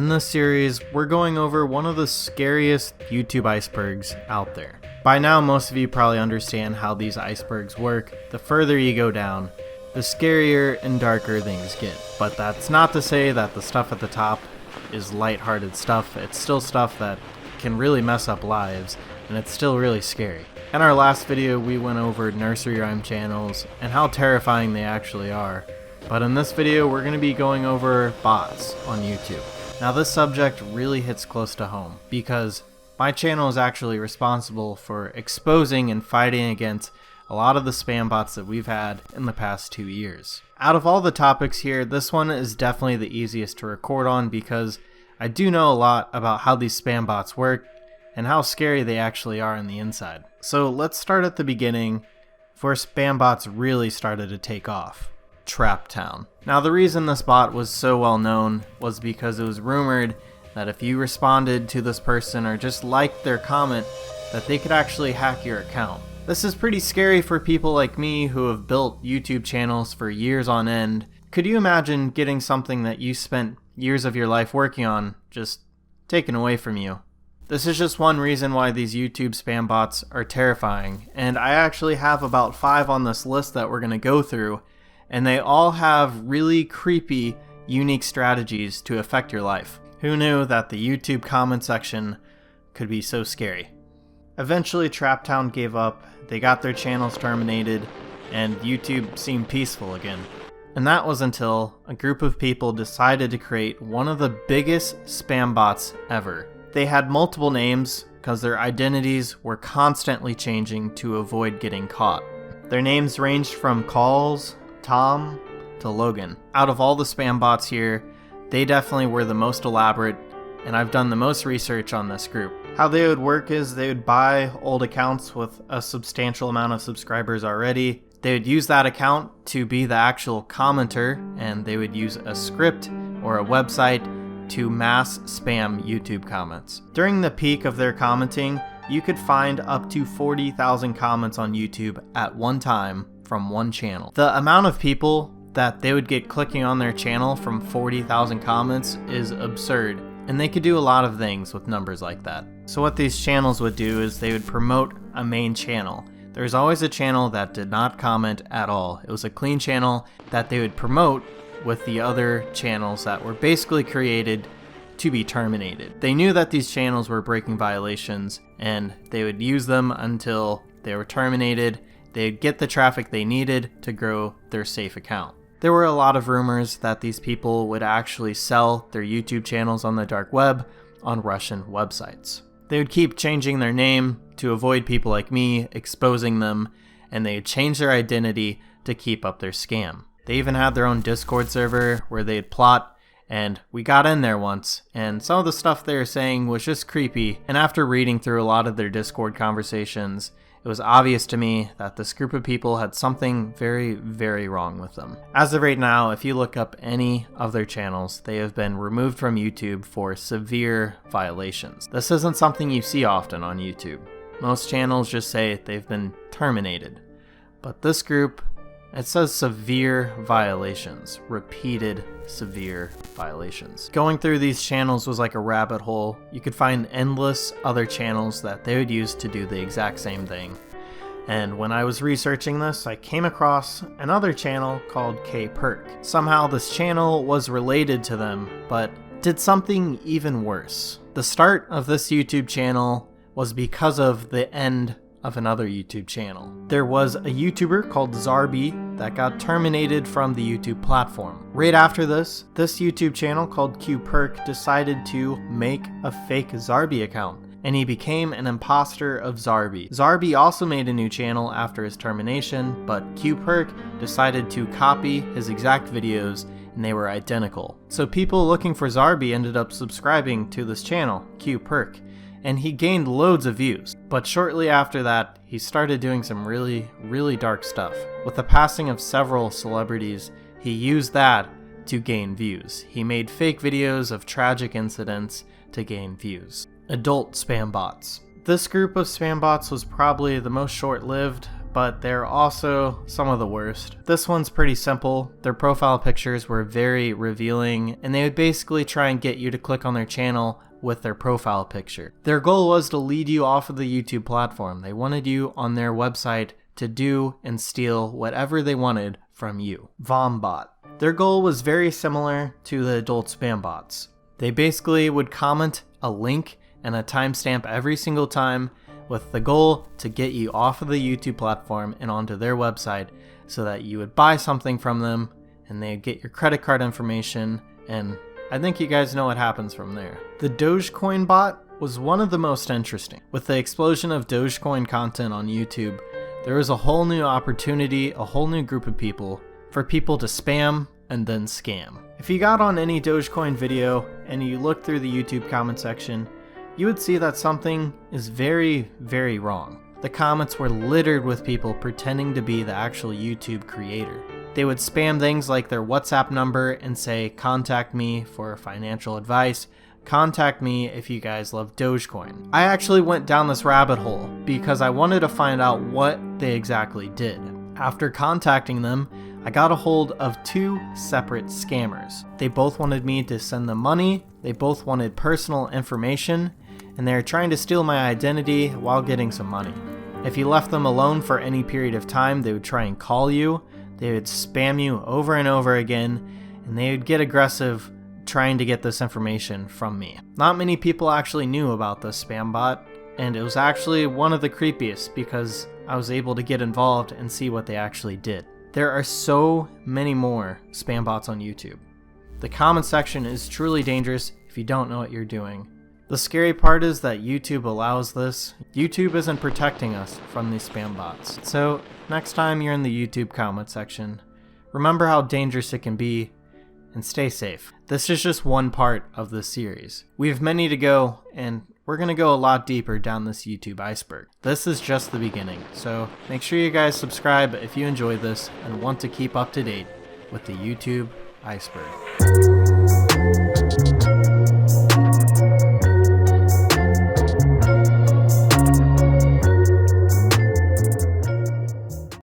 In this series, we're going over one of the scariest YouTube icebergs out there. By now, most of you probably understand how these icebergs work. The further you go down, the scarier and darker things get. But that's not to say that the stuff at the top is lighthearted stuff. It's still stuff that can really mess up lives, and it's still really scary. In our last video, we went over nursery rhyme channels and how terrifying they actually are. But in this video, we're going to be going over bots on YouTube. Now this subject really hits close to home because my channel is actually responsible for exposing and fighting against a lot of the spam bots that we've had in the past 2 years. Out of all the topics here, this one is definitely the easiest to record on because I do know a lot about how these spam bots work and how scary they actually are on the inside. So let's start at the beginning, where spam bots really started to take off. Trap Town. Now the reason this bot was so well known was because it was rumored that if you responded to this person or just liked their comment, that they could actually hack your account. This is pretty scary for people like me who have built YouTube channels for years on end. Could you imagine getting something that you spent years of your life working on just taken away from you? This is just one reason why these YouTube spam bots are terrifying, and I actually have about 5 on this list that we're going to go through, and they all have really creepy, unique strategies to affect your life. Who knew that the YouTube comment section could be so scary? Eventually Trap Town gave up, they got their channels terminated, and YouTube seemed peaceful again. And that was until a group of people decided to create one of the biggest spam bots ever. They had multiple names because their identities were constantly changing to avoid getting caught. Their names ranged from Calls, Tom, to Logan. Out of all the spam bots here, they definitely were the most elaborate, and I've done the most research on this group. How they would work is they would buy old accounts with a substantial amount of subscribers already. They would use that account to be the actual commenter, and they would use a script or a website to mass spam YouTube comments. During the peak of their commenting, you could find up to 40,000 comments on YouTube at one time from one channel. The amount of people that they would get clicking on their channel from 40,000 comments is absurd, and they could do a lot of things with numbers like that. So what these channels would do is they would promote a main channel. There's always a channel that did not comment at all. It was a clean channel that they would promote with the other channels that were basically created to be terminated. They knew that these channels were breaking violations, and they would use them until they were terminated. They'd get the traffic they needed to grow their safe account. There were a lot of rumors that these people would actually sell their YouTube channels on the dark web on Russian websites. They would keep changing their name to avoid people like me exposing them, and they'd change their identity to keep up their scam. They even had their own Discord server where they'd plot, and we got in there once, and some of the stuff they were saying was just creepy, and after reading through a lot of their Discord conversations, it was obvious to me that this group of people had something very, very wrong with them. As of right now, if you look up any of their channels, they have been removed from YouTube for severe violations. This isn't something you see often on YouTube. Most channels just say they've been terminated. But this group, it says severe violations, repeated severe violations. Going through these channels was like a rabbit hole. You could find endless other channels that they would use to do the exact same thing. And when I was researching this, I came across another channel called K-Perk. Somehow this channel was related to them, but did something even worse. The start of this YouTube channel was because of the end of another YouTube channel. There was a YouTuber called Zarby that got terminated from the YouTube platform. Right after this YouTube channel called Q-Perk decided to make a fake Zarby account, and he became an imposter of Zarby. Zarby also made a new channel after his termination, but Q-Perk decided to copy his exact videos, and they were identical. So people looking for Zarby ended up subscribing to this channel, Q-Perk, and he gained loads of views. But shortly after that, he started doing some really, really dark stuff. With the passing of several celebrities, he used that to gain views. He made fake videos of tragic incidents to gain views. Adult spam bots. This group of spam bots was probably the most short-lived, but they're also some of the worst. This one's pretty simple. Their profile pictures were very revealing, and they would basically try and get you to click on their channel with their profile picture. Their goal was to lead you off of the YouTube platform. They wanted you on their website to do and steal whatever they wanted from you. Vombot. Their goal was very similar to the adult spam bots. They basically would comment a link and a timestamp every single time with the goal to get you off of the YouTube platform and onto their website so that you would buy something from them and they'd get your credit card information, and I think you guys know what happens from there. The Dogecoin bot was one of the most interesting. With the explosion of Dogecoin content on YouTube, there was a whole new opportunity, a whole new group of people for people to spam and then scam. If you got on any Dogecoin video and you looked through the YouTube comment section, you would see that something is very, very wrong. The comments were littered with people pretending to be the actual YouTube creator. They would spam things like their WhatsApp number and say, contact me for financial advice, contact me if you guys love Dogecoin. I actually went down this rabbit hole because I wanted to find out what they exactly did. After contacting them, I got a hold of two separate scammers. They both wanted me to send them money, they both wanted personal information, and they were trying to steal my identity while getting some money. If you left them alone for any period of time, they would try and call you, they would spam you over and over again, and they would get aggressive trying to get this information from me. Not many people actually knew about this spam bot, and it was actually one of the creepiest because I was able to get involved and see what they actually did. There are so many more spam bots on YouTube. The comment section is truly dangerous if you don't know what you're doing. The scary part is that YouTube allows this. YouTube isn't protecting us from these spam bots. So next time you're in the YouTube comment section, remember how dangerous it can be and stay safe. This is just one part of this series. We have many to go, and we're going to go a lot deeper down this YouTube iceberg. This is just the beginning, so make sure you guys subscribe if you enjoyed this and want to keep up to date with the YouTube iceberg.